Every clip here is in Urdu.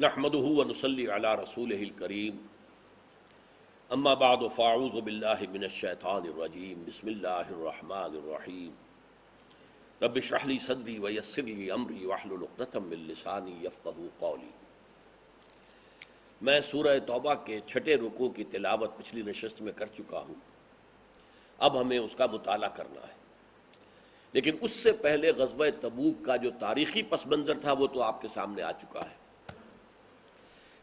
نحمده ونصلي على رسوله الكريم اما بعد فاعوذ بالله من الشیطان الرجیم بسم اللہ الرحمن الرحیم رب اشرح لي صدری ويسر لي امری واحلل عقدۃ من لسانی یفقهوا قولی۔ میں سورہ توبہ کے چھٹے رکوع کی تلاوت پچھلی نشست میں کر چکا ہوں، اب ہمیں اس کا مطالعہ کرنا ہے، لیکن اس سے پہلے غزوہ تبوک کا جو تاریخی پس منظر تھا وہ تو آپ کے سامنے آ چکا ہے،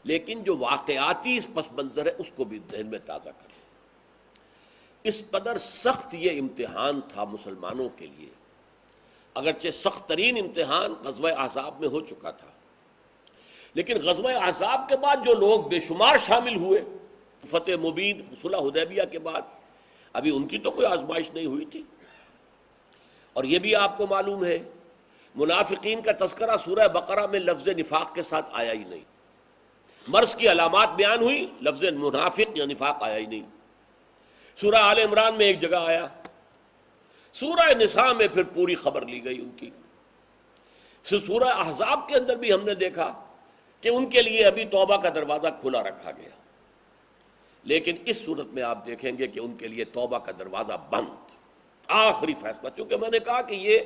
لیکن جو واقعاتی اس پس منظر ہے اس کو بھی ذہن میں تازہ کر لیں۔ اس قدر سخت یہ امتحان تھا مسلمانوں کے لیے، اگرچہ سخت ترین امتحان غزوہ احزاب میں ہو چکا تھا، لیکن غزوہ احزاب کے بعد جو لوگ بے شمار شامل ہوئے، فتح مبین صلح حدیبیہ کے بعد، ابھی ان کی تو کوئی آزمائش نہیں ہوئی تھی۔ اور یہ بھی آپ کو معلوم ہے منافقین کا تذکرہ سورہ بقرہ میں لفظ نفاق کے ساتھ آیا ہی نہیں، مرض کی علامات بیان ہوئی، لفظ منافق یا نفاق آیا ہی نہیں۔ سورہ آل عمران میں ایک جگہ آیا، سورہ نساء میں پھر پوری خبر لی گئی ان کی، سورہ احزاب کے اندر بھی ہم نے دیکھا کہ ان کے لیے ابھی توبہ کا دروازہ کھلا رکھا گیا، لیکن اس صورت میں آپ دیکھیں گے کہ ان کے لیے توبہ کا دروازہ بند، آخری فیصلہ۔ چونکہ میں نے کہا کہ یہ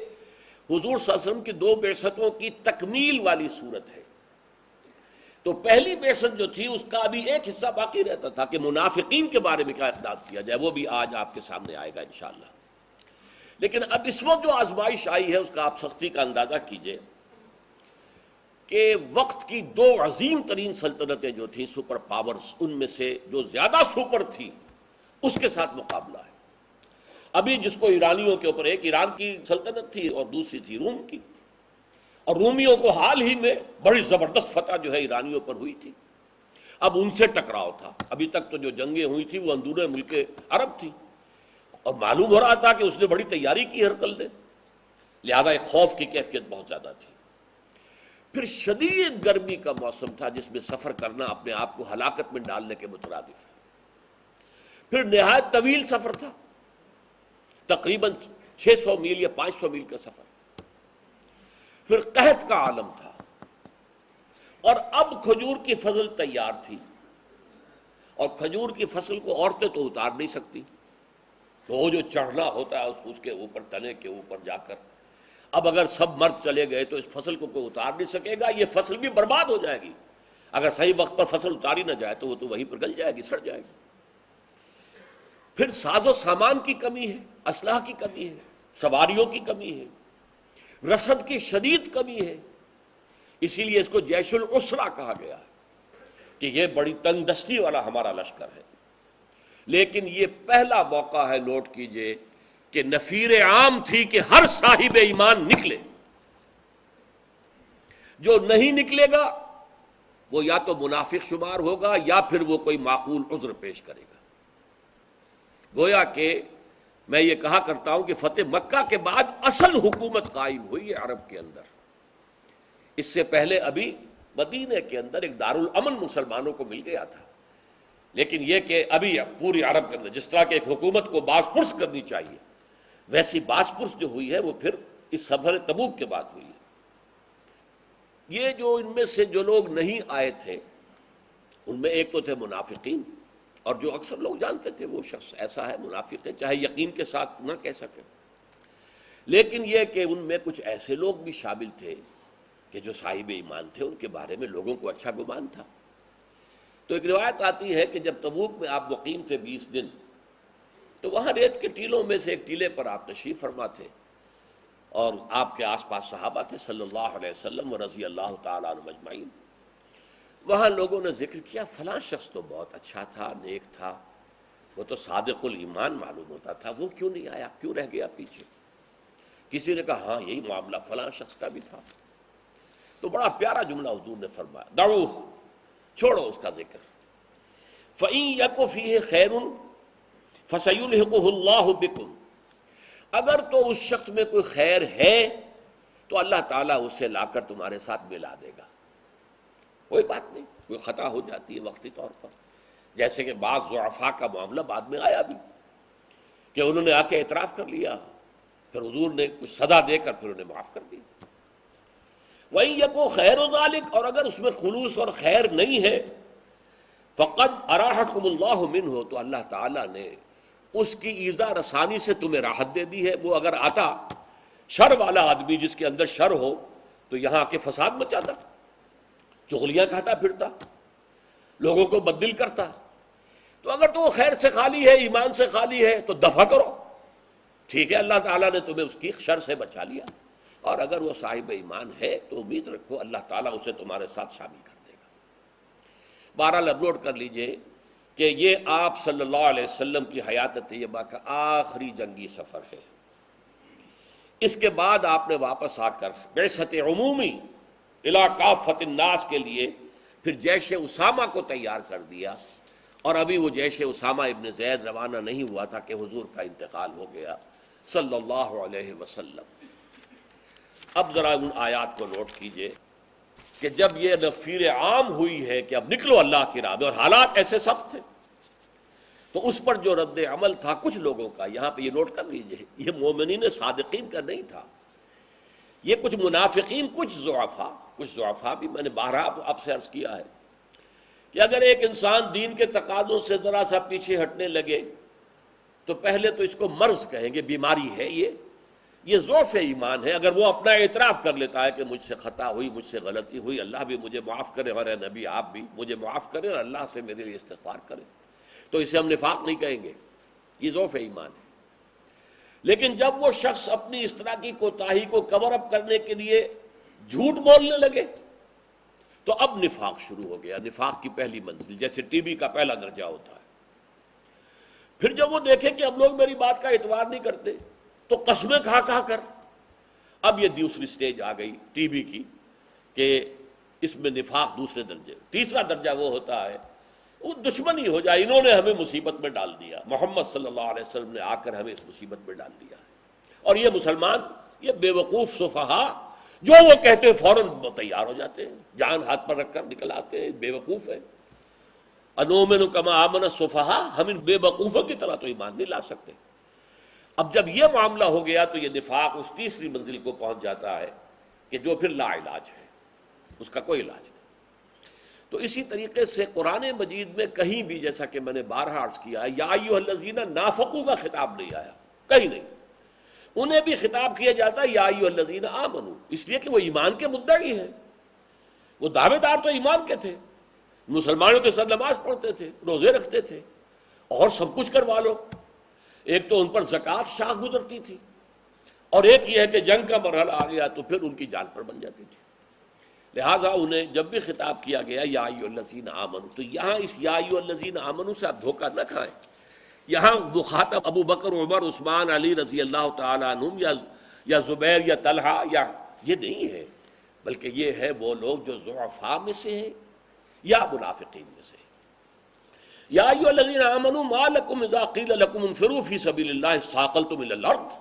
حضور صلی اللہ علیہ وسلم کی 2 بعثتوں کی تکمیل والی صورت ہے، تو پہلی بعثت جو تھی اس کا ابھی ایک حصہ باقی رہتا تھا کہ منافقین کے بارے میں کیا اقدام کیا جائے، وہ بھی آج آپ کے سامنے آئے گا انشاءاللہ۔ لیکن اب اس وقت جو آزمائش آئی ہے اس کا آپ سختی کا اندازہ کیجئے کہ وقت کی 2 عظیم ترین سلطنتیں جو تھیں سپر پاورز، ان میں سے جو زیادہ سپر تھی اس کے ساتھ مقابلہ ہے۔ ابھی جس کو ایرانیوں کے اوپر، ایک ایران کی سلطنت تھی اور دوسری تھی روم کی، اور رومیوں کو حال ہی میں بڑی زبردست فتح جو ہے ایرانیوں پر ہوئی تھی، اب ان سے ٹکراؤ تھا۔ ابھی تک تو جو جنگیں ہوئی تھی وہ اندرون ملک عرب تھی، اور معلوم ہو رہا تھا کہ اس نے بڑی تیاری کی ہرقل نے، لہذا ایک خوف کی کیفیت بہت زیادہ تھی۔ پھر شدید گرمی کا موسم تھا جس میں سفر کرنا اپنے آپ کو ہلاکت میں ڈالنے کے مترادف ہے۔ پھر نہایت طویل سفر تھا، تقریباً 600 میل یا 500 میل کا سفر۔ پھر قحط کا عالم تھا، اور اب کھجور کی فصل تیار تھی، اور کھجور کی فصل کو عورتیں تو اتار نہیں سکتی، تو وہ جو چڑھنا ہوتا ہے اس کے اوپر، تنے کے اوپر جا کر، اب اگر سب مرد چلے گئے تو اس فصل کو کوئی اتار نہیں سکے گا، یہ فصل بھی برباد ہو جائے گی۔ اگر صحیح وقت پر فصل اتاری نہ جائے تو وہ تو وہیں پر گل جائے گی، سڑ جائے گی۔ پھر ساز و سامان کی کمی ہے، اسلحہ کی کمی ہے، سواریوں کی کمی ہے، رسد کی شدید کمی ہے، اسی لیے اس کو جیش العسرہ کہا گیا ہے کہ یہ بڑی تنگ دستی والا ہمارا لشکر ہے۔ لیکن یہ پہلا موقع ہے، نوٹ کیجئے، کہ نفیر عام تھی کہ ہر صاحب ایمان نکلے، جو نہیں نکلے گا وہ یا تو منافق شمار ہوگا یا پھر وہ کوئی معقول عذر پیش کرے گا۔ گویا کہ میں یہ کہا کرتا ہوں کہ فتح مکہ کے بعد اصل حکومت قائم ہوئی ہے عرب کے اندر۔ اس سے پہلے ابھی مدینے کے اندر ایک دارالامن مسلمانوں کو مل گیا تھا، لیکن یہ کہ ابھی پوری عرب کے اندر جس طرح کہ ایک حکومت کو باز پرس کرنی چاہیے، ویسی باز پرس جو ہوئی ہے وہ پھر اس سفر تبوک کے بعد ہوئی ہے۔ یہ جو ان میں سے جو لوگ نہیں آئے تھے ان میں ایک تو تھے منافقین، اور جو اکثر لوگ جانتے تھے وہ شخص ایسا ہے منافق ہے، چاہے یقین کے ساتھ نہ کہہ سکیں، لیکن یہ کہ ان میں کچھ ایسے لوگ بھی شامل تھے کہ جو صاحب ایمان تھے، ان کے بارے میں لوگوں کو اچھا گمان تھا۔ تو ایک روایت آتی ہے کہ جب تبوک میں آپ مقیم تھے 20 دن، تو وہاں ریت کے ٹیلوں میں سے ایک ٹیلے پر آپ تشریف فرما تھے، اور آپ کے آس پاس صحابہ تھے صلی اللہ علیہ وسلم و رضی اللہ تعالیٰ عنہم اجمعین۔ وہاں لوگوں نے ذکر کیا فلاں شخص تو بہت اچھا تھا، نیک تھا، وہ تو صادق الایمان معلوم ہوتا تھا، وہ کیوں نہیں آیا، کیوں رہ گیا پیچھے؟ کسی نے کہا ہاں یہی معاملہ فلاں شخص کا بھی تھا۔ تو بڑا پیارا جملہ حضور نے فرمایا، دعوہ، چھوڑو اس کا ذکر، فَإِن يَكُ فِيهِ خَيْرٌ فَسَيُلْحِقُهُ اللَّهُ بِكُمْ، اگر تو اس شخص میں کوئی خیر ہے تو اللہ تعالیٰ اسے لا کر تمہارے ساتھ ملا دے گا، کوئی بات نہیں، کوئی خطا ہو جاتی ہے وقتی طور پر، جیسے کہ بعض ضعفاء کا معاملہ بعد میں آیا بھی کہ انہوں نے آ کے اعتراف کر لیا، پھر حضور نے کچھ سزا دے کر پھر انہیں معاف کر دیا۔ وَإِن يَكُن خَيْرُ ذَلِكَ، اور اگر اس میں خلوص اور خیر نہیں ہے، فَقَدْ أَرَاحَكُمُ اللَّهُ مِنْهُ، تو اللہ تعالیٰ نے اس کی ایذا رسانی سے تمہیں راحت دے دی ہے۔ وہ اگر آتا شر والا آدمی جس کے اندر شر ہو تو یہاں آ کے فساد مچاتا، چغلیاں کھاتا پھرتا، لوگوں کو بددل کرتا۔ تو اگر تو وہ خیر سے خالی ہے، ایمان سے خالی ہے، تو دفع کرو، ٹھیک ہے، اللہ تعالیٰ نے تمہیں اس کی شر سے بچا لیا۔ اور اگر وہ صاحب ایمان ہے تو امید رکھو اللہ تعالیٰ اسے تمہارے ساتھ شامل کر دے گا۔ بہرحال اب نوٹ کر لیجئے کہ یہ آپ صلی اللہ علیہ وسلم کی حیات طیبہ کا آخری جنگی سفر ہے۔ اس کے بعد آپ نے واپس آ کر بعثت عمومی الی کافۃ الناس کے لیے پھر جیش اسامہ کو تیار کر دیا، اور ابھی وہ جیش اسامہ ابن زید روانہ نہیں ہوا تھا کہ حضور کا انتقال ہو گیا صلی اللہ علیہ وسلم۔ اب ذرا ان آیات کو نوٹ کیجئے کہ جب یہ نفیر عام ہوئی ہے کہ اب نکلو اللہ کی راہ میں، اور حالات ایسے سخت تھے، تو اس پر جو رد عمل تھا کچھ لوگوں کا، یہاں پہ یہ نوٹ کر لیجئے، یہ مومنین صادقین کا نہیں تھا، یہ کچھ منافقین، کچھ ضعفاء بھی، میں نے بارہا آپ سے عرض کیا ہے کہ اگر ایک انسان دین کے تقاضوں سے ذرا سا پیچھے ہٹنے لگے تو پہلے تو اس کو مرض کہیں گے، بیماری ہے، یہ ضعف ایمان ہے۔ اگر وہ اپنا اعتراف کر لیتا ہے کہ مجھ سے خطا ہوئی، مجھ سے غلطی ہوئی، اللہ بھی مجھے معاف کرے، اور اے نبی آپ بھی مجھے معاف کریں اور اللہ سے میرے لیے استغفار کریں، تو اسے ہم نفاق نہیں کہیں گے، یہ ضعف ایمان ہے۔ لیکن جب وہ شخص اپنی اس طرح کی کوتاہی کو کور اپ کرنے کے لیے جھوٹ بولنے لگے تو اب نفاق شروع ہو گیا، نفاق کی پہلی منزل، جیسے ٹی بی کا پہلا درجہ ہوتا ہے۔ پھر جب وہ دیکھے کہ اب لوگ میری بات کا اعتبار نہیں کرتے تو قسمیں کھا کھا کر، اب یہ دوسری سٹیج آ گئی ٹی بی کی کہ اس میں نفاق دوسرے درجے۔ تیسرا درجہ وہ ہوتا ہے وہ دشمنی ہو جائے، انہوں نے ہمیں مصیبت میں ڈال دیا، محمد صلی اللہ علیہ وسلم نے آ کر ہمیں اس مصیبت میں ڈال دیا ہے، اور یہ مسلمان، یہ بے وقوف سفہا جو وہ کہتے ہیں فوراً تیار ہو جاتے ہیں، جان ہاتھ پر رکھ کر نکل آتے ہیں، بے وقوف ہے۔ انؤمن کما آمن السفہا، ہم ان بے وقوفوں کی طرح تو ایمان نہیں لا سکتے۔ اب جب یہ معاملہ ہو گیا تو یہ نفاق اس تیسری منزل کو پہنچ جاتا ہے کہ جو پھر لا علاج ہے، اس کا کوئی علاج نہیں۔ تو اسی طریقے سے قرآن مجید میں کہیں بھی، جیسا کہ میں نے بارہا عرض کیا ہے، یا ایھا الذین نافقوا کا خطاب نہیں آیا، کہیں نہیں، انہیں بھی خطاب کیا جاتا ہے یا ایھا الذین آمنوا، اس لیے کہ وہ ایمان کے مدعی ہیں، وہ دعوے دار تو ایمان کے تھے، مسلمانوں کے ساتھ نماز پڑھتے تھے، روزے رکھتے تھے، اور سب کچھ کروا لو۔ ایک تو ان پر زکوٰۃ شاہ گزرتی تھی، اور ایک یہ ہے کہ جنگ کا مرحلہ آ گیا تو پھر ان کی جان پر بن جاتی تھی۔ لہٰذا انہیں جب بھی خطاب کیا گیا یا ایھا الذین آمنوا، تو یہاں اس یا ایھا الذین آمنوا سے آپ دھوکہ نہ کھائیں، یہاں مخاطب ابو بکر، عمر، عثمان، علی رضی اللہ تعالیٰ عنہم یا زبیر یا طلحہ یا یہ نہیں ہے، بلکہ یہ ہے وہ لوگ جو ضعفاء میں سے ہیں یا منافقین میں سے ہیں۔ یا ایھا الذین آمنوا ما لکم اذا قیل لکم انفروا فی سبیل اللہ اثاقلتم الی الارض،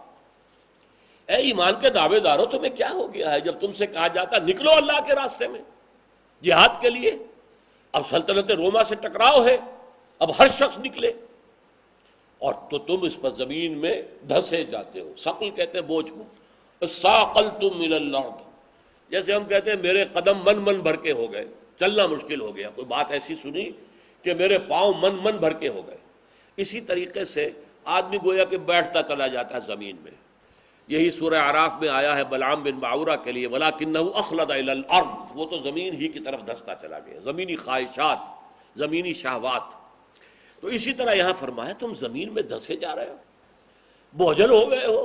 اے ایمان کے دعوے دارو تمہیں کیا ہو گیا ہے جب تم سے کہا جاتا نکلو اللہ کے راستے میں جہاد کے لیے، اب سلطنت روما سے ٹکراؤ ہے، اب ہر شخص نکلے، اور تو تم اس پر زمین میں دھسے جاتے ہو۔ ثقل کہتے ہیں بوجھ کو، اثاقلتم الی الارض، جیسے ہم کہتے ہیں میرے قدم من بھر کے ہو گئے، چلنا مشکل ہو گیا، کوئی بات ایسی سنی کہ میرے پاؤں من بھر کے ہو گئے۔ اسی طریقے سے آدمی گویا کہ بیٹھتا چلا جاتا ہے زمین میں۔ یہی سورہ اعراف میں آیا ہے بلعام بن باعورہ کے لیے، وَلَكِنَّهُ أَخْلَدَ إِلَى الْأَرْضِ، وہ تو زمین ہی کی طرف دھستا چلا گیا، زمینی خواہشات، زمینی شہوات۔ تو اسی طرح یہاں فرمایا تم زمین میں دھسے جا رہے ہو، بوجھل ہو گئے ہو،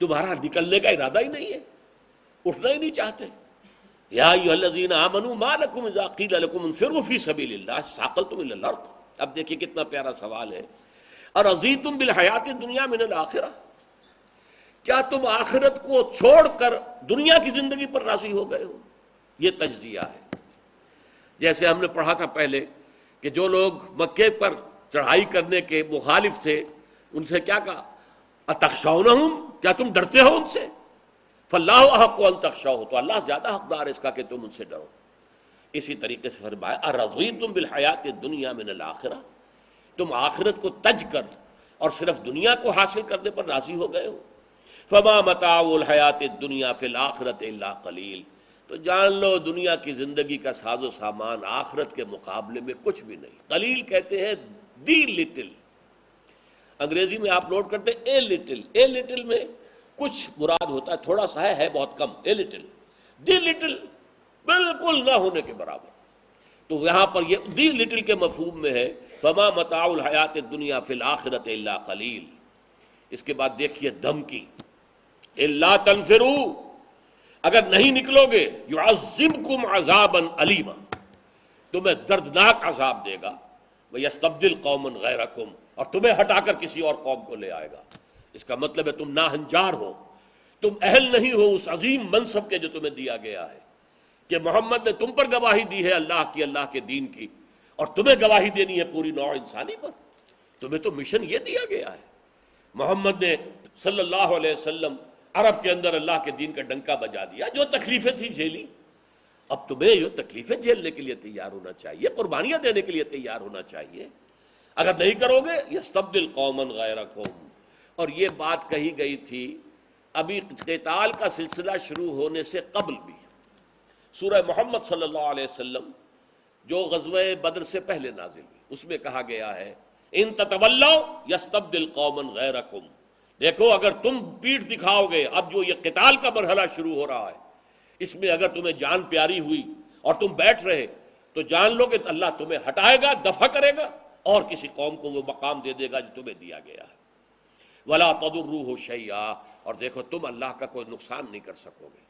تمہارا نکلنے کا ارادہ ہی نہیں ہے، اٹھنا ہی نہیں چاہتے۔ یا ایھا الذین آمنوا ما لکم اذا قیل لکم انفروا فی سبیل اللہ اثاقلتم الی الارض۔ اب دیکھیے کتنا پیارا سوال ہے، ارضیتم بالحیات الدنیا من الآخرہ، کیا تم آخرت کو چھوڑ کر دنیا کی زندگی پر راضی ہو گئے ہو؟ یہ تجزیہ ہے۔ جیسے ہم نے پڑھا تھا پہلے کہ جو لوگ مکے پر چڑھائی کرنے کے مخالف تھے، ان سے کیا کہا؟ اتخشونہم، کیا تم ڈرتے ہو ان سے؟ فاللہ احق ان تخشوہ، تو اللہ زیادہ حقدار ہے اس کا کہ تم ان سے ڈرو۔ اسی طریقے سے فرمایا ارضیتم بالحیات الدنیا من الآخرہ، تم آخرت کو تج کر اور صرف دنیا کو حاصل کرنے پر راضی ہو گئے ہو؟ فما متاع الحیات الدنیا فی الآخرۃ الا قلیل، تو جان لو دنیا کی زندگی کا ساز و سامان آخرت کے مقابلے میں کچھ بھی نہیں. قلیل کہتے ہیں دی لٹل، انگریزی میں آپ نوٹ کرتے ہیں اے لٹل. اے لٹل میں کچھ مراد ہوتا ہے تھوڑا سا ہے بہت کم. اے لٹل، دی لٹل بالکل نہ ہونے کے برابر. تو یہاں پر یہ دی لٹل کے مفہوم میں ہے فما متاع الحیات الدنیا فی الآخرۃ الا قلیل. اس کے بعد دیکھیے دھمکی، الا تنفروا، اگر نہیں نکلو گے یعذبکم عذابا علیما، تمہیں دردناک عذاب دے گا، ویستبدل قوما غیرکم، اور تمہیں ہٹا کر کسی اور قوم کو لے آئے گا. اس کا مطلب ہے تم ناہنجار ہو، تم اہل نہیں ہو اس عظیم منصب کے جو تمہیں دیا گیا ہے کہ محمد نے تم پر گواہی دی ہے اللہ کی، اللہ کے دین کی، اور تمہیں گواہی دینی ہے پوری نوع انسانی پر. تمہیں تو مشن یہ دیا گیا ہے. محمد نے صلی اللہ علیہ وسلم عرب کے اندر اللہ کے دین کا ڈنکا بجا دیا، جو تکلیفیں تھیں جھیلی. اب تمہیں جو تکلیفیں جھیلنے کے لیے تیار ہونا چاہیے، قربانیاں دینے کے لیے تیار ہونا چاہیے. اگر نہیں کرو گے یستبدل قوما غیرکم. اور یہ بات کہی گئی تھی ابھی قتال کا سلسلہ شروع ہونے سے قبل بھی. سورہ محمد صلی اللہ علیہ وسلم جو غزوہ بدر سے پہلے نازل ہوئی، اس میں کہا گیا ہے ان تتولوا یستبدل قوما غیرکم. دیکھو اگر تم پیٹھ دکھاؤ گے، اب جو یہ قتال کا مرحلہ شروع ہو رہا ہے اس میں اگر تمہیں جان پیاری ہوئی اور تم بیٹھ رہے تو جان لو کہ اللہ تمہیں ہٹائے گا، دفع کرے گا، اور کسی قوم کو وہ مقام دے دے گا جو تمہیں دیا گیا ہے. ولا تضروہ شیئا، اور دیکھو تم اللہ کا کوئی نقصان نہیں کر سکو گے،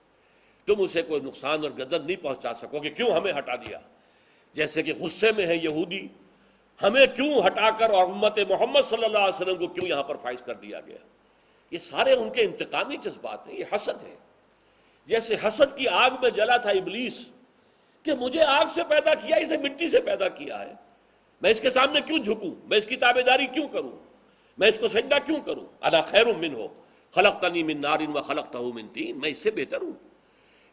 تم اسے کوئی نقصان اور گدر نہیں پہنچا سکو گے. کیوں ہمیں ہٹا دیا؟ جیسے کہ غصے میں ہے یہودی، ہمیں کیوں ہٹا کر اور امت محمد صلی اللہ علیہ وسلم کو کیوں یہاں پر فائز کر دیا گیا؟ یہ سارے ان کے انتقامی جذبات ہیں، یہ حسد ہے. جیسے حسد کی آگ میں جلا تھا ابلیس کہ مجھے آگ سے پیدا کیا، اسے مٹی سے پیدا کیا ہے، میں اس کے سامنے کیوں جھکوں، میں اس کی تابعداری کیوں کروں، میں اس کو سجدہ کیوں کروں. انا خیر منہ خلقتنی من نار وخلقتہ من طین، میں اس سے بہتر ہوں.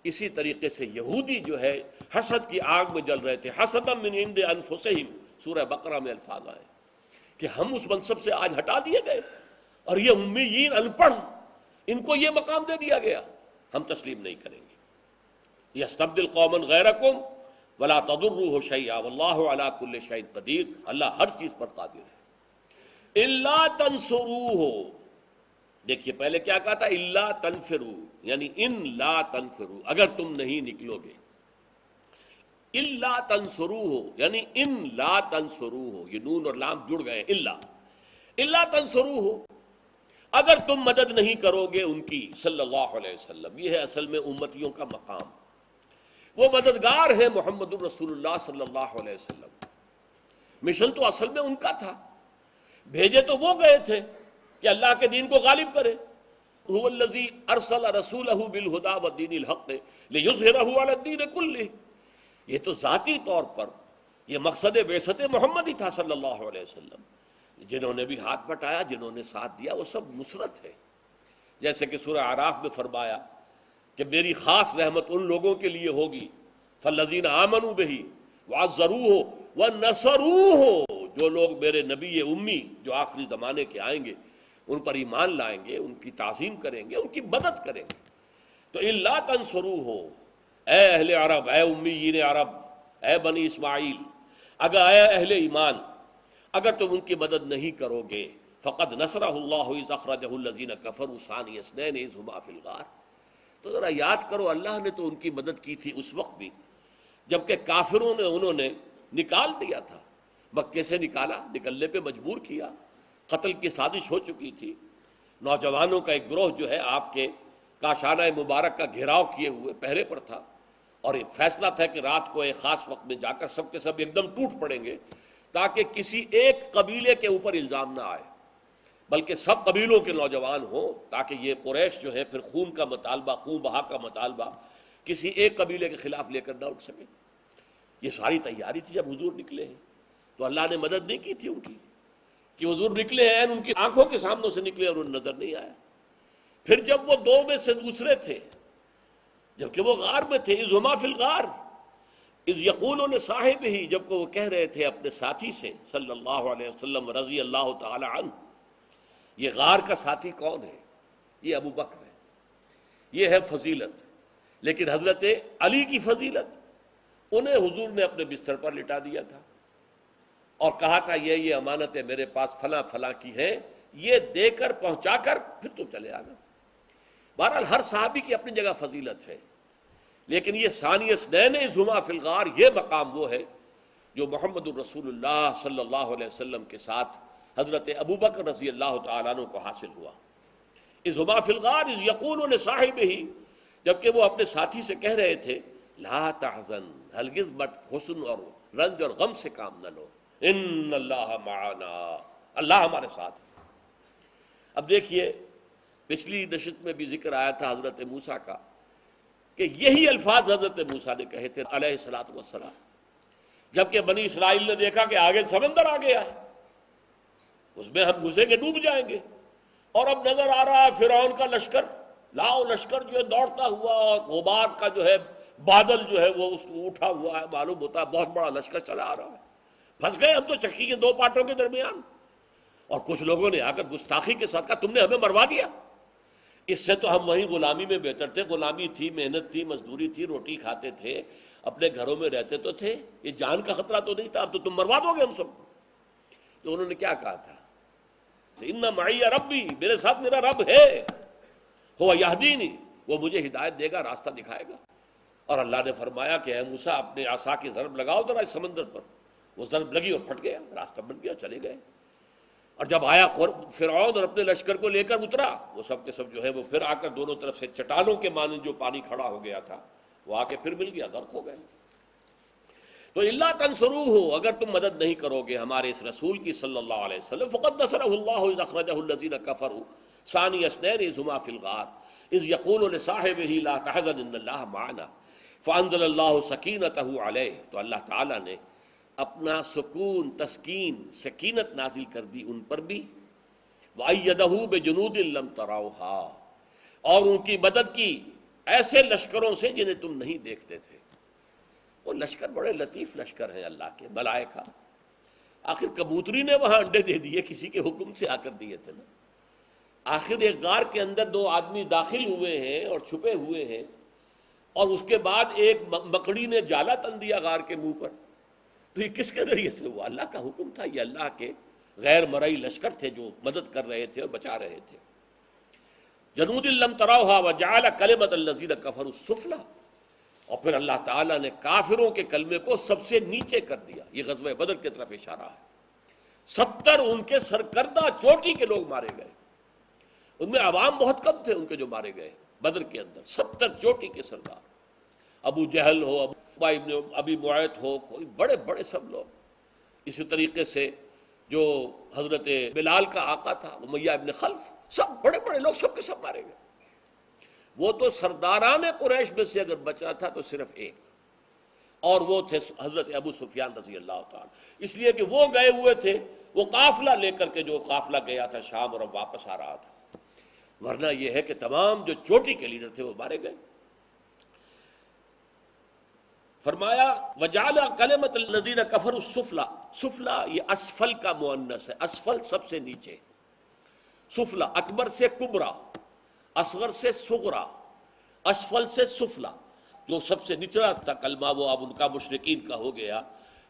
اسی طریقے سے یہودی جو ہے حسد کی آگ میں جل رہے تھے. حسدا من عند انفسہم، سورہ بقرہ میں الفاظ آئے کہ ہم اس منصب سے آج ہٹا دیے گئے، اور یہ امیین ان پڑھ ان کو یہ مقام دے دیا گیا، ہم تسلیم نہیں کریں گے. یستبدل قوما غیرکم ولا تضروہ شیئا واللہ علی کل شیء قدیر، اللہ ہر چیز پر قادر ہے. الا تنصروہ، دیکھیے پہلے کیا کہا تھا، الا تنفروا، یعنی ان لا تنفروا، اگر تم نہیں نکلو گے. الا تنصروہ یعنی ان لا تنصروہ، یہ نون اور لام جڑ گئے. الا تنصروہ، اگر تم مدد نہیں کرو گے ان کی صلی اللہ علیہ وسلم. یہ ہے اصل میں امتیوں کا مقام. وہ مددگار ہے محمد الرسول اللہ صلی اللہ علیہ وسلم. مشن تو اصل میں ان کا تھا، بھیجے تو وہ گئے تھے کہ اللہ کے دین کو غالب کرے. هو الذی ارسل رسولہ بالہدی ودین الحق لیظہرہ علی الدین کلہ. یہ تو ذاتی طور پر یہ مقصد بعثت محمد ہی تھا صلی اللہ علیہ وسلم. جنہوں نے بھی ہاتھ بٹایا، جنہوں نے ساتھ دیا، وہ سب نصرت ہے. جیسے کہ سورہ اعراف میں فرمایا کہ میری خاص رحمت ان لوگوں کے لیے ہوگی فالذین آمنوا بہ وعزروہ ونصروہ، جو لوگ میرے نبی امی جو آخری زمانے کے آئیں گے ان پر ایمان لائیں گے، ان کی تعظیم کریں گے، ان کی مدد کریں گے. تو الا تنصروہ، اے اہل عرب، اے امیین عرب، اے بنی اسماعیل، اگر اے اہل ایمان، اگر تم ان کی مدد نہیں کرو گے، فقد نصرہ اللہ اذ اخرجہ الذین کفروا ثانی اثنین اذ ہما فی الغار. تو ذرا یاد کرو اللہ نے تو ان کی مدد کی تھی اس وقت بھی جبکہ کافروں نے انہوں نے نکال دیا تھا، مکے سے نکالا، نکلنے پہ مجبور کیا، قتل کی سازش ہو چکی تھی. نوجوانوں کا ایک گروہ جو ہے آپ کے کاشانہ مبارک کا گھیراؤ کیے ہوئے پہرے پر تھا، اور ایک فیصلہ تھا کہ رات کو ایک خاص وقت میں جا کر سب کے سب ایک دم ٹوٹ پڑیں گے تاکہ کسی ایک قبیلے کے اوپر الزام نہ آئے بلکہ سب قبیلوں کے نوجوان ہوں، تاکہ یہ قریش جو ہے پھر خون کا مطالبہ، خون بہا کا مطالبہ کسی ایک قبیلے کے خلاف لے کر نہ اٹھ سکے. یہ ساری تیاری تھی جب حضور نکلے ہیں. تو اللہ نے مدد نہیں کی تھی ان کی کہ حضور نکلے ہیں، ان کی آنکھوں کے سامنے سے نکلے اور انہیں نظر نہیں آیا. پھر جب وہ دو میں سے دوسرے تھے، جبکہ وہ غار میں تھے، اذ ہما فی الغار اذ یقول لصاحبہ، جب کہ وہ کہہ رہے تھے اپنے ساتھی سے صلی اللہ علیہ وسلم رضی اللہ تعالی عنہ. یہ غار کا ساتھی کون ہے؟ یہ ابو بکر ہے. یہ ہے فضیلت. لیکن حضرت علی کی فضیلت، انہیں حضور نے اپنے بستر پر لٹا دیا تھا اور کہا تھا یہ امانتیں میرے پاس فلاں فلاں کی ہیں، یہ دے کر پہنچا کر پھر تم چلے آنا۔ بہرحال ہر صحابی کی اپنی جگہ فضیلت ہے، لیکن یہ ثانی اثنین اذ ہما فی الغار، یہ مقام وہ ہے جو محمد الرسول اللہ صلی اللہ علیہ وسلم کے ساتھ حضرت ابوبکر رضی اللہ تعالیٰ عنہ کو حاصل ہوا۔ اذ ہما فی الغار اذ یقول لصاحبہ، جبکہ وہ اپنے ساتھی سے کہہ رہے تھے لا تحزن، ہرگز مت حزن اور رنج اور غم سے کام نہ لو، ان اللہ معنا، اللہ ہمارے ساتھ۔ اب دیکھیے پچھلی نشست میں بھی ذکر آیا تھا حضرت موسیٰ کا کہ یہی الفاظ حضرت موسیٰ نے کہے تھے علیہ الصلوۃ والسلام، جبکہ بنی اسرائیل نے دیکھا کہ آگے سمندر آ گیا ہے، اس میں ہم گھسیں گے ڈوب جائیں گے، اور اب نظر آ رہا ہے فرعون کا لشکر، لاؤ لشکر جو ہے دوڑتا ہوا، اور غبار کا جو ہے بادل جو ہے وہ اس کو اٹھا ہوا ہے، معلوم ہوتا ہے بہت بڑا لشکر چلا آ رہا ہے، پھنس گئے ہم تو چکی کے دو پاٹوں کے درمیان۔ اور کچھ لوگوں نے آ کر گستاخی کے ساتھ کہا تم نے ہمیں مروا دیا، اس سے تو ہم وہیں غلامی میں بہتر تھے، غلامی تھی، محنت تھی، مزدوری تھی، روٹی کھاتے تھے، اپنے گھروں میں رہتے تو تھے، یہ جان کا خطرہ تو نہیں تھا، اب تو تم مروا دو گے ہم سب کو۔ تو انہوں نے کیا کہا تھا، ان معی ربی، میرے ساتھ میرا رب ہے، ہو یہدینی، وہ مجھے ہدایت دے گا، راستہ دکھائے گا۔ اور اللہ نے فرمایا کہ اے موسیٰ اپنے عصا کی ضرب لگاؤ ذرا اس سمندر پر، وہ ضرب لگی اور پھٹ گیا، راستہ بن گیا، چلے گئے۔ اور جب آیا فرعون اور اپنے لشکر کو لے کر اترا، وہ سب کے سب جو ہے وہ پھر آ کر دونوں طرف سے چٹانوں کے مانند جو پانی کھڑا ہو گیا تھا وہ آ کے پھر مل گیا، غرق ہو گئے۔ تو اللہ تنصروہ، اگر تم مدد نہیں کرو گے ہمارے اس رسول کی صلی اللہ علیہ وسلم، فقد نصرہ اللہ اذ اخرجہ الذین کفروا ثانی اثنین اذ ہما فی الغار اذ یقول لصاحبہ لا تحزن ان اللہ معنا فانزل اللہ سکینتہ علیہ، تو اللہ تعالیٰ نے اپنا سکون، تسکین، سکینت نازل کر دی ان پر بھی، وَأَيَّدَهُ بِجُنُودٍ لَمْ تَرَوْهَا، اور ان کی مدد کی ایسے لشکروں سے جنہیں تم نہیں دیکھتے تھے۔ وہ لشکر بڑے لطیف لشکر ہیں اللہ کے، ملائکہ۔ آخر کبوتری نے وہاں انڈے دے دیے، کسی کے حکم سے آ کر دیے تھے نا۔ آخر ایک غار کے اندر دو آدمی داخل ہوئے ہیں اور چھپے ہوئے ہیں، اور اس کے بعد ایک مکڑی نے جالا تن دیا غار کے منہ پر، تو یہ کس کے ذریعے سے ہوا؟ اللہ کا حکم تھا، یہ اللہ کے غیر مرئی لشکر تھے جو مدد کر رہے تھے اور بچا رہے تھے۔ جنود لم تروها وجعل کلمۃ الذین کفروا السفلی، اور پھر اللہ تعالیٰ نے کافروں کے کلمے کو سب سے نیچے کر دیا۔ یہ غزوہ بدر کی طرف اشارہ ہے۔ 70 ان کے سرکردہ چوٹی کے لوگ مارے گئے، ان میں عوام بہت کم تھے ان کے جو مارے گئے بدر کے اندر، 70 چوٹی کے سردار، ابو جہل ہو، ابو ابن ابی معیط ہو، کوئی بڑے بڑے سب لوگ۔ اسی طریقے سے جو حضرت بلال کا آقا تھا امیہ ابن خلف، سب بڑے بڑے لوگ سب کے سب مارے گئے۔ وہ تو سرداران قریش میں سے اگر بچا تھا تو صرف ایک، اور وہ تھے حضرت ابو سفیان رضی اللہ تعالیٰ، اس لیے کہ وہ گئے ہوئے تھے، وہ قافلہ لے کر کے جو قافلہ گیا تھا شام اور اب واپس آ رہا تھا، ورنہ یہ ہے کہ تمام جو چوٹی کے لیڈر تھے وہ مارے گئے۔ فرمایا وجعل کلمۃ الذین کفروا السفلی، سفلا یہ اسفل کا مؤنث ہے، اسفل سب سے نیچے، سفلا اکبر سے کبرا، اصغر سے صغرا، اسفل سے سفلا، جو سب سے نچلا تھا کلمہ وہ اب ان کا مشرکین کا ہو گیا۔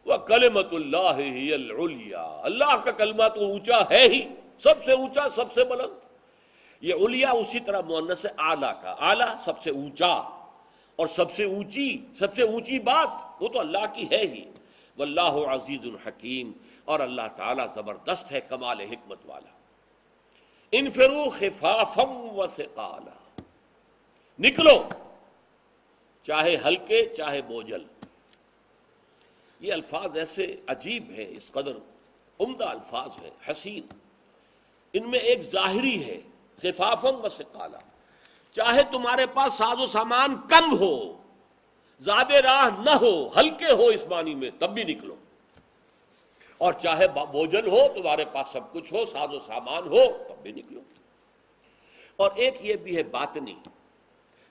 وَكَلِمَةُ اللَّهِ هِيَ الْعُلْيَا، اللہ کا کلمہ تو اونچا ہے ہی، سب سے اونچا، سب سے بلند۔ یہ علیا اسی طرح مؤنث ہے اعلیٰ کا، اعلیٰ سب سے اونچا، اور سب سے اونچی بات وہ تو اللہ کی ہے ہی۔ واللہ عزیز الحکیم، اور اللہ تعالیٰ زبردست ہے، کمال حکمت والا۔ انفروا خفافا وثقالا، نکلو چاہے ہلکے چاہے بوجھل۔ یہ الفاظ ایسے عجیب ہیں، اس قدر عمدہ الفاظ ہیں، حسین۔ ان میں ایک ظاہری ہے خفافا وثقالا، چاہے تمہارے پاس ساز و سامان کم ہو، زیادہ راہ نہ ہو، ہلکے ہو اس معنی میں، تب بھی نکلو، اور چاہے بوجھل ہو، تمہارے پاس سب کچھ ہو، ساز و سامان ہو، تب بھی نکلو۔ اور ایک یہ بھی ہے باطنی،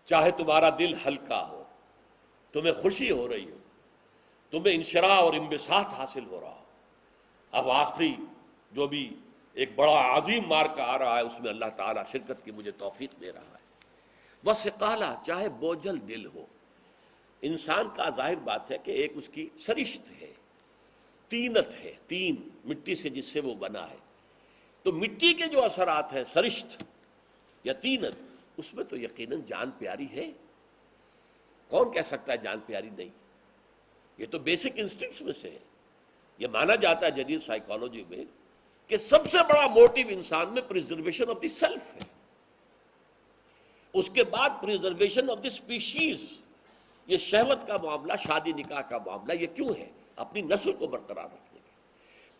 چاہے تمہارا دل ہلکا ہو، تمہیں خوشی ہو رہی ہو، تمہیں انشراح اور انبساط حاصل ہو رہا ہو، اب آخری جو بھی ایک بڑا عظیم مارکہ آ رہا ہے اس میں اللہ تعالیٰ شرکت کی مجھے توفیق دے رہا ہے، وثقالا، چاہے بوجھل دل ہو. انسان کا ظاہر بات ہے کہ ایک اس کی سرشت ہے، تینت ہے، تین مٹی سے جس سے وہ بنا ہے. تو مٹی کے جو اثرات ہیں، سرشت یا تینت، اس میں تو یقیناً جان پیاری ہے. کون کہہ سکتا ہے جان پیاری نہیں؟ یہ تو بیسک انسٹنکٹس میں سے ہے. یہ مانا جاتا ہے جدید سائیکالوجی میں کہ سب سے بڑا موٹیو انسان میں پریزرویشن آف دی سیلف ہے. اس کے بعد پریزرویشن آف دی اسپیشیز. یہ شہوت کا معاملہ، شادی نکاح کا معاملہ، یہ کیوں ہے؟ اپنی نسل کو برقرار رکھنے کے.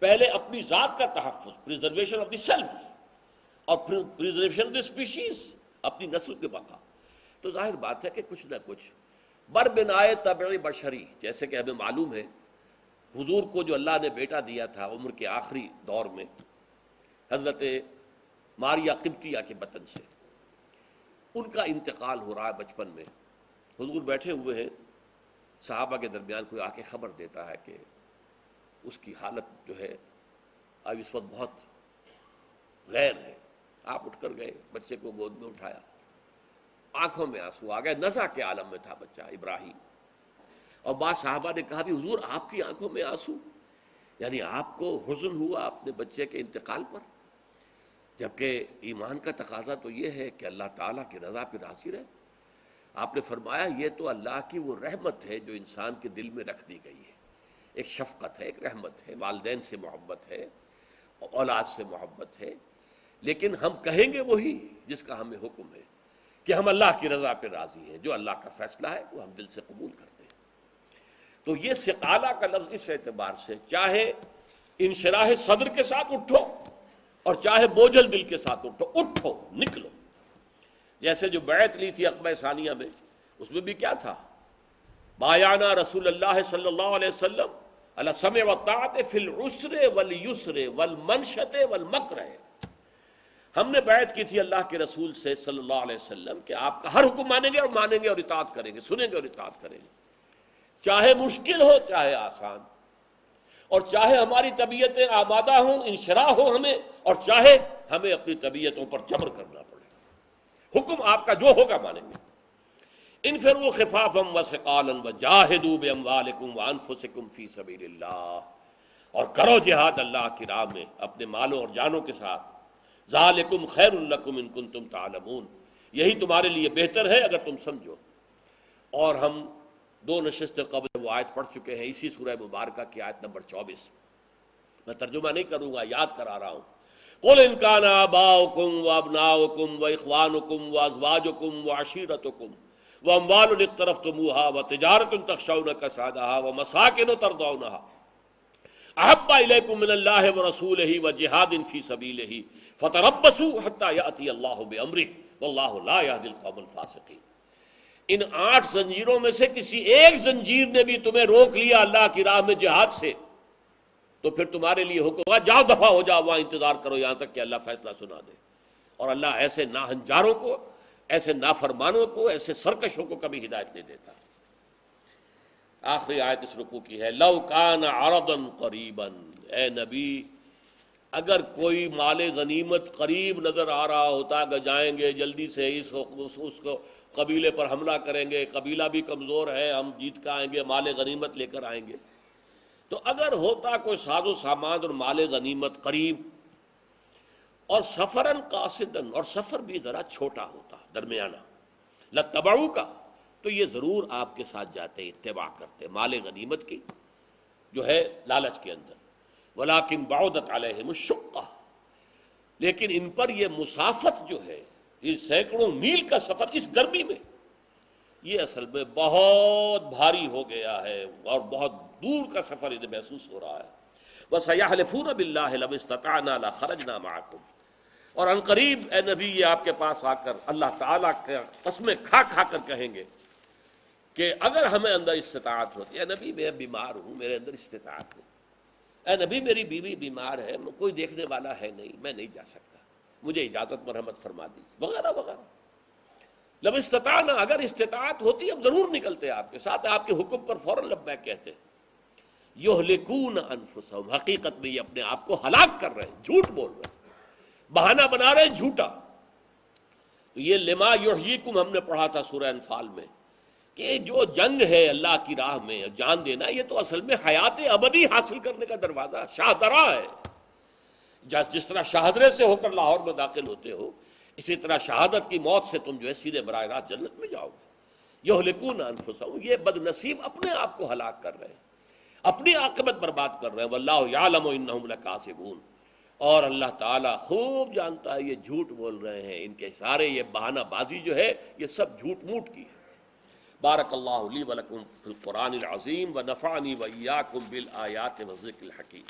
پہلے اپنی ذات کا تحفظ، پریزرویشن آف دی سیلف، اور پریزرویشن آف دی اسپیشیز، اپنی نسل کے بقا. تو ظاہر بات ہے کہ کچھ نہ کچھ بربنائے طبع بشری، جیسے کہ ہمیں معلوم ہے حضور کو جو اللہ نے بیٹا دیا تھا عمر کے آخری دور میں، حضرت ماریا قبطیہ کے بطن سے، ان کا انتقال ہو رہا ہے بچپن میں. حضور بیٹھے ہوئے ہیں، صحابہ کے درمیان کوئی آ کے خبر دیتا ہے کہ اس کی حالت جو ہے اب اس وقت بہت غیر ہے. آپ اٹھ کر گئے، بچے کو گود میں اٹھایا، آنکھوں میں آنسو آ گئے. نزع کے عالم میں تھا بچہ ابراہیم. اور بعض صحابہ نے کہا بھی حضور آپ کی آنکھوں میں آنسو، یعنی آپ کو حزن ہوا اپنے بچے کے انتقال پر؟ جبکہ ایمان کا تقاضا تو یہ ہے کہ اللہ تعالیٰ کی رضا پہ راضی رہے. آپ نے فرمایا یہ تو اللہ کی وہ رحمت ہے جو انسان کے دل میں رکھ دی گئی ہے. ایک شفقت ہے، ایک رحمت ہے، والدین سے محبت ہے، اولاد سے محبت ہے. لیکن ہم کہیں گے وہی جس کا ہمیں حکم ہے کہ ہم اللہ کی رضا پہ راضی ہیں. جو اللہ کا فیصلہ ہے وہ ہم دل سے قبول کرتے ہیں. تو یہ ثقالہ کا لفظ اس اعتبار سے، چاہے انشراح صدر کے ساتھ اٹھو اور چاہے بوجھل دل کے ساتھ اٹھو، اٹھو، نکلو. جیسے جو بیعت لی تھی عقبہ ثانیہ میں، اس میں بھی کیا تھا؟ بایعنا رسول اللہ صلی اللہ علیہ وسلم علی السمع والطاعۃ فی العسر والیسر والمنشط والمکرہ. ہم نے بیعت کی تھی اللہ کے رسول سے صلی اللہ علیہ وسلم کہ آپ کا ہر حکم مانیں گے اور اطاعت کریں گے، سنیں گے اور اطاعت کریں گے، چاہے مشکل ہو چاہے آسان، اور چاہے ہماری طبیعتیں آمادہ ہوں، انشراح ہو ہمیں، اور چاہے ہمیں اپنی طبیعتوں پر جبر کرنا پڑے. حکم آپ کا جو ہوگا مانیں گے. انفروا خفافا وثقالا وجاہدوا باموالکم وانفسکم فی سبیل اللہ، اور کرو جہاد اللہ کی راہ میں اپنے مالوں اور جانوں کے ساتھ. ذالکم خیر لکم ان کنتم تعلمون، یہی تمہارے لیے بہتر ہے اگر تم سمجھو. اور ہم 2 نشستیں قبل وہ آیت پڑھ چکے ہیں، اسی سورہ مبارکہ کی آیت نمبر 24. میں ترجمہ نہیں کروں گا، یاد کرا رہا ہوں. قل ان کان آباؤکم وابناؤکم واخوانکم وازواجکم وعشیرتکم واموال اقترفتموها وتجارۃ تخشون کسادها ومساکن ترضونها احب الیکم من اللہ ورسولہ وجہاد فی سبیلہ فتربصوا حتی یأتی اللہ بامرہ واللہ لا یہدی القوم الفاسقین. ان 8 زنجیروں میں سے کسی ایک زنجیر نے بھی تمہیں روک لیا اللہ کی راہ میں جہاد سے، تو پھر تمہارے لیے حکم ہوا جاؤ، دفع ہو جاؤ، وہاں انتظار کرو یہاں تک کہ اللہ فیصلہ سنا دے. اور اللہ ایسے ناہنجاروں کو، ایسے نافرمانوں کو، ایسے سرکشوں کو کبھی ہدایت نہیں دیتا. آخری آیت اس رکوع کی ہے، لو کان عرضا قریبا، اے نبی اگر کوئی مال غنیمت قریب نظر آ رہا ہوتا کہ جائیں گے جلدی سے اس کو قبیلے پر حملہ کریں گے، قبیلہ بھی کمزور ہے، ہم جیت کے آئیں گے، مال غنیمت لے کر آئیں گے. تو اگر ہوتا کوئی ساز و سامان اور مال غنیمت قریب، اور سفراً قاصداً، اور سفر بھی ذرا چھوٹا ہوتا، درمیانہ، لتبعوک، تو یہ ضرور آپ کے ساتھ جاتے، اتباع کرتے مال غنیمت کی جو ہے لالچ کے اندر. ولیکن بعدت علیہم الشقہ، لیکن ان پر یہ مسافت جو ہے، یہ سینکڑوں میل کا سفر اس گرمی میں، یہ اصل میں بہت بھاری ہو گیا ہے اور بہت دور کا سفر انہیں محسوس ہو رہا ہے. وَسَيَحْلِفُونَ بِاللَّهِ لَوِ اسْتَطَعْنَا لَخَرَجْنَا مَعَكُمْ، اور ان قریب اے نبی یہ آپ کے پاس آ کر اللہ تعالیٰ کے قسمیں کھا کھا کر کہیں گے کہ اگر ہمیں اندر استطاعت ہوتی، اے نبی میں بیمار ہوں، میرے اندر استطاعت نہیں، اے نبی میری بیوی بیمار ہے، کوئی دیکھنے والا ہے نہیں، میں نہیں جا سکتا، مجھے اجازت مرحمت فرما دی، وغیرہ وغیرہ. لو استطاعنا، اگر استطاعت ہوتی ہم ضرور نکلتے آپ کے ساتھ، آپ کے حکم پر فوراً لبیک کہتے. یہلکون انفسہم، حقیقت میں یہ اپنے آپ کو ہلاک کر رہے ہیں، جھوٹ بول رہے ہیں، بہانہ بنا رہے ہیں جھوٹا. تو یہ لما یحییکم ہم نے پڑھا تھا سورہ انفال میں کہ جو جنگ ہے اللہ کی راہ میں جان دینا، یہ تو اصل میں حیات ابدی حاصل کرنے کا دروازہ شاہدرہ ہے۔ جس طرح شاہدرے سے ہو کر لاہور میں داخل ہوتے ہو، اسی طرح شہادت کی موت سے تم جو ہے سیدھے براہ راست جنت میں جاؤ گے۔ یہلکون انفسہم، یہ بد نصیب اپنے آپ کو ہلاک کر رہے ہیں، اپنی عاقبت برباد کر رہے ہیں۔ واللہ یعلم انہم لکاذبون، اور اللہ تعالیٰ خوب جانتا ہے یہ جھوٹ بول رہے ہیں، ان کے سارے یہ بہانہ بازی جو ہے یہ سب جھوٹ موٹ کی ہے۔ بارک اللہ لی ولکم فی القرآن العظیم ونفعنی وإیاکم بالآیات والذکر الحکیم۔